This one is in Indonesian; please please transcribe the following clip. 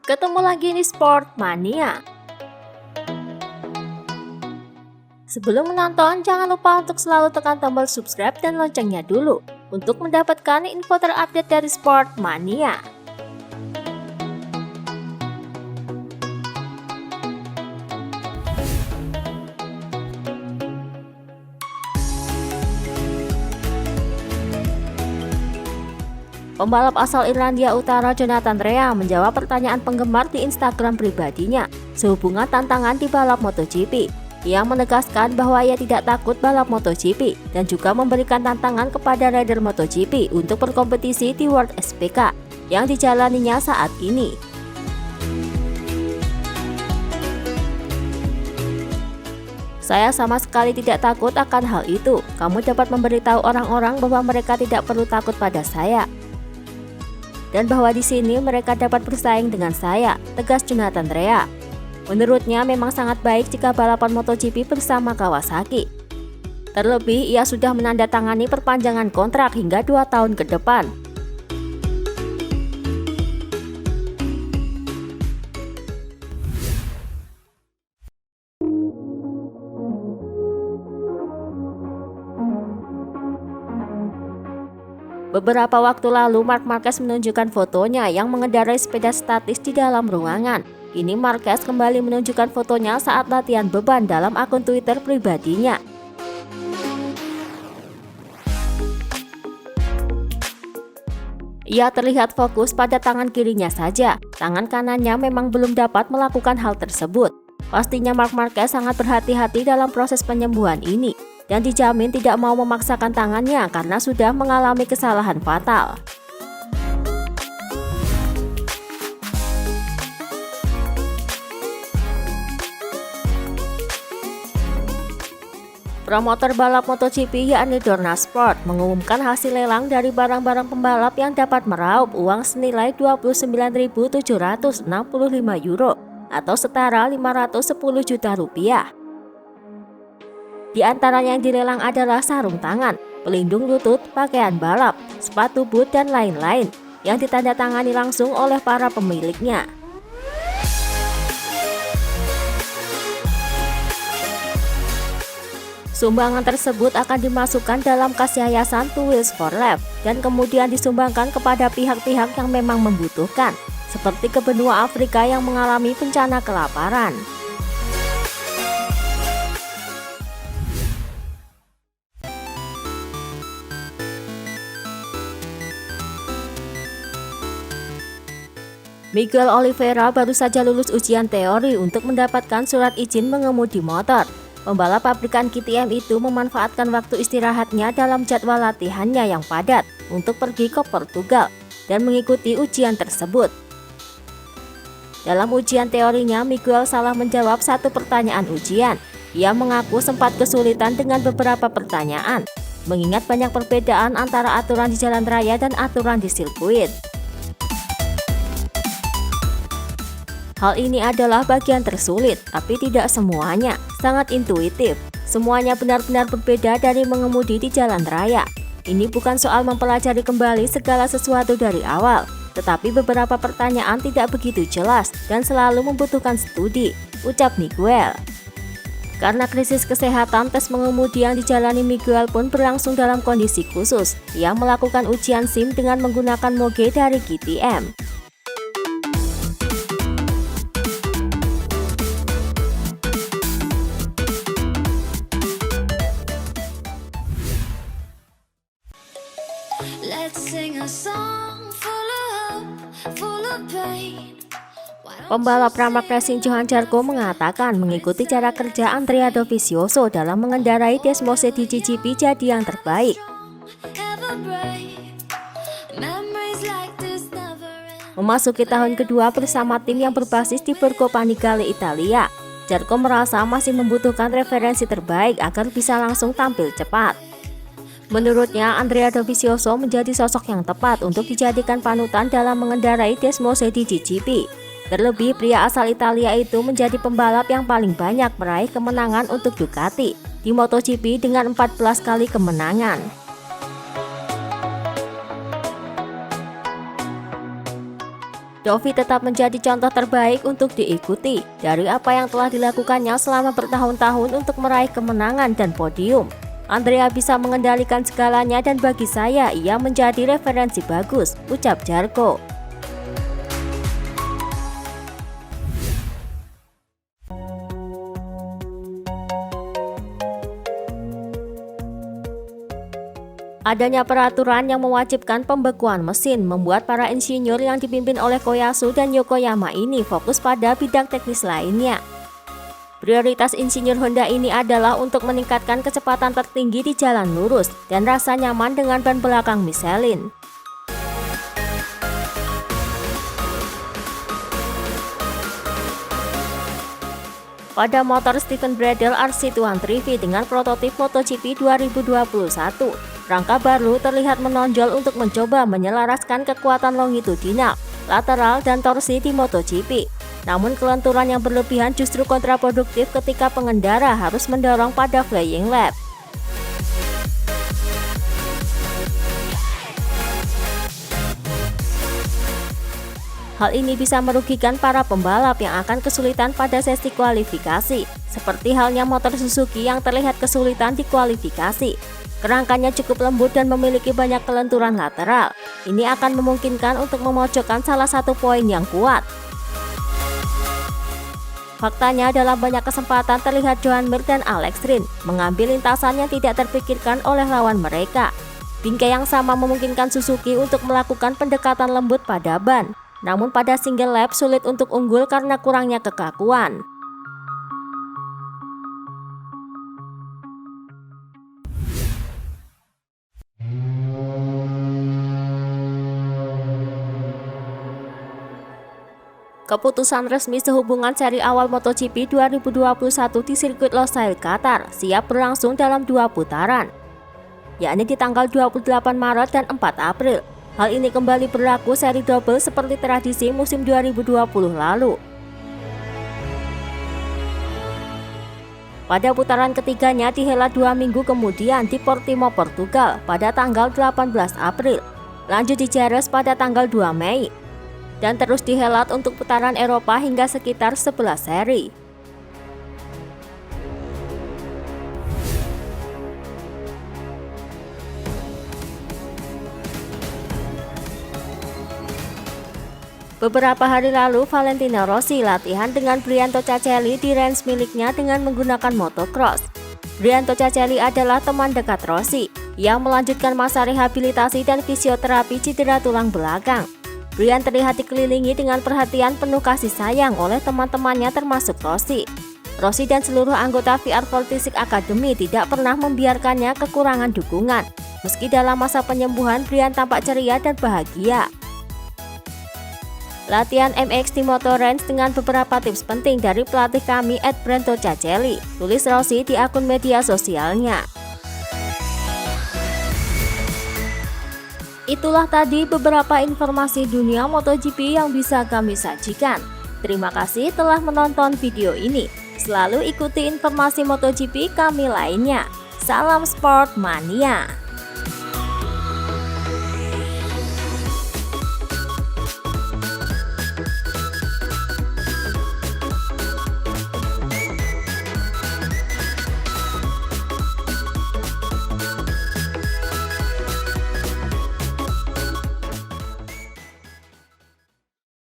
Ketemu lagi di Sport Mania. Sebelum menonton, jangan lupa untuk selalu tekan tombol subscribe dan loncengnya dulu untuk mendapatkan info terupdate dari Sport Mania. Pembalap asal Irlandia Utara Jonathan Rea menjawab pertanyaan penggemar di Instagram pribadinya sehubungan tantangan di balap MotoGP. Ia menegaskan bahwa ia tidak takut balap MotoGP dan juga memberikan tantangan kepada rider MotoGP untuk berkompetisi di World SPK yang dijalaninya saat ini. Saya sama sekali tidak takut akan hal itu. Kamu dapat memberitahu orang-orang bahwa mereka tidak perlu takut pada saya. Dan bahwa di sini mereka dapat bersaing dengan saya, tegas Jonathan Rea. Menurutnya memang sangat baik jika balapan MotoGP bersama Kawasaki. Terlebih ia sudah menandatangani perpanjangan kontrak hingga 2 tahun ke depan. Beberapa waktu lalu, Marc Marquez menunjukkan fotonya yang mengendarai sepeda statis di dalam ruangan. Kini Marquez kembali menunjukkan fotonya saat latihan beban dalam akun Twitter pribadinya. Ia terlihat fokus pada tangan kirinya saja. Tangan kanannya memang belum dapat melakukan hal tersebut. Pastinya Marc Marquez sangat berhati-hati dalam proses penyembuhan ini dan dijamin tidak mau memaksakan tangannya karena sudah mengalami kesalahan fatal. Promotor balap MotoGP yakni Dorna Sport mengumumkan hasil lelang dari barang-barang pembalap yang dapat meraup uang senilai 29.765 euro atau setara 510 juta rupiah. Di antaranya yang dilelang adalah sarung tangan, pelindung lutut, pakaian balap, sepatu boot, dan lain-lain yang ditandatangani langsung oleh para pemiliknya. Sumbangan tersebut akan dimasukkan dalam kas yayasan Two Wheels for Life dan kemudian disumbangkan kepada pihak-pihak yang memang membutuhkan, seperti ke benua Afrika yang mengalami bencana kelaparan. Miguel Oliveira baru saja lulus ujian teori untuk mendapatkan surat izin mengemudi motor. Pembalap pabrikan KTM itu memanfaatkan waktu istirahatnya dalam jadwal latihannya yang padat untuk pergi ke Portugal dan mengikuti ujian tersebut. Dalam ujian teorinya, Miguel salah menjawab satu pertanyaan ujian. Ia mengaku sempat kesulitan dengan beberapa pertanyaan, mengingat banyak perbedaan antara aturan di jalan raya dan aturan di sirkuit. Hal ini adalah bagian tersulit, tapi tidak semuanya. Sangat intuitif. Semuanya benar-benar berbeda dari mengemudi di jalan raya. Ini bukan soal mempelajari kembali segala sesuatu dari awal, tetapi beberapa pertanyaan tidak begitu jelas dan selalu membutuhkan studi, ucap Miguel. Karena krisis kesehatan, tes mengemudi yang dijalani Miguel pun berlangsung dalam kondisi khusus. Ia melakukan ujian SIM dengan menggunakan moge dari KTM. Pembalap Pramac Racing Johan Zarco mengatakan mengikuti cara kerja Andrea Dovizioso dalam mengendarai Desmosed di GP jadi yang terbaik. Memasuki tahun kedua bersama tim yang berbasis di Borgo Panigale, Italia, Zarco merasa masih membutuhkan referensi terbaik agar bisa langsung tampil cepat. Menurutnya, Andrea Dovizioso menjadi sosok yang tepat untuk dijadikan panutan dalam mengendarai Desmosed di GP. Terlebih, pria asal Italia itu menjadi pembalap yang paling banyak meraih kemenangan untuk Ducati di MotoGP dengan 14 kali kemenangan. Dovi tetap menjadi contoh terbaik untuk diikuti dari apa yang telah dilakukannya selama bertahun-tahun untuk meraih kemenangan dan podium. Andrea bisa mengendalikan segalanya dan bagi saya ia menjadi referensi bagus, ucap Zarco. Adanya peraturan yang mewajibkan pembekuan mesin membuat para insinyur yang dipimpin oleh Koyasu dan Yokoyama ini fokus pada bidang teknis lainnya. Prioritas insinyur Honda ini adalah untuk meningkatkan kecepatan tertinggi di jalan lurus dan rasa nyaman dengan ban belakang Michelin. Pada motor Steven Bradle RC200V dengan prototip MotoGP 2021, rangka baru terlihat menonjol untuk mencoba menyelaraskan kekuatan longitudinal, lateral, dan torsi di MotoGP. Namun kelenturan yang berlebihan justru kontraproduktif ketika pengendara harus mendorong pada flying lap. Hal ini bisa merugikan para pembalap yang akan kesulitan pada sesi kualifikasi, seperti halnya motor Suzuki yang terlihat kesulitan di kualifikasi. Kerangkanya cukup lembut dan memiliki banyak kelenturan lateral. Ini akan memungkinkan untuk memojokkan salah satu poin yang kuat. Faktanya dalam banyak kesempatan terlihat Joan Mir dan Alex Rins mengambil lintasan yang tidak terpikirkan oleh lawan mereka. Bingkai yang sama memungkinkan Suzuki untuk melakukan pendekatan lembut pada ban. Namun pada single lap sulit untuk unggul karena kurangnya kekakuan. Keputusan resmi sehubungan seri awal MotoGP 2021 di sirkuit Losail, Qatar siap berlangsung dalam 2 putaran, yakni di tanggal 28 Maret dan 4 April. Hal ini kembali berlaku seri double seperti tradisi musim 2020 lalu. Pada putaran ketiganya dihelat 2 minggu kemudian di Portimao, Portugal pada tanggal 18 April. Lanjut di Jerez pada tanggal 2 Mei. Dan terus dihelat untuk putaran Eropa hingga sekitar 11 seri. Beberapa hari lalu, Valentino Rossi latihan dengan Brianto Cacelli di range miliknya dengan menggunakan motocross. Brianto Cacelli adalah teman dekat Rossi yang melanjutkan masa rehabilitasi dan fisioterapi cedera tulang belakang. Brian terlihat dikelilingi dengan perhatian penuh kasih sayang oleh teman-temannya termasuk Rossi. Rossi dan seluruh anggota VR46 Academy tidak pernah membiarkannya kekurangan dukungan. Meski dalam masa penyembuhan, Brian tampak ceria dan bahagia. Latihan MX di Moto Range dengan beberapa tips penting dari pelatih kami @Brianto Cacelli, tulis Rossi di akun media sosialnya. Itulah tadi beberapa informasi dunia MotoGP yang bisa kami sajikan. Terima kasih telah menonton video ini. Selalu ikuti informasi MotoGP kami lainnya. Salam Sport Mania.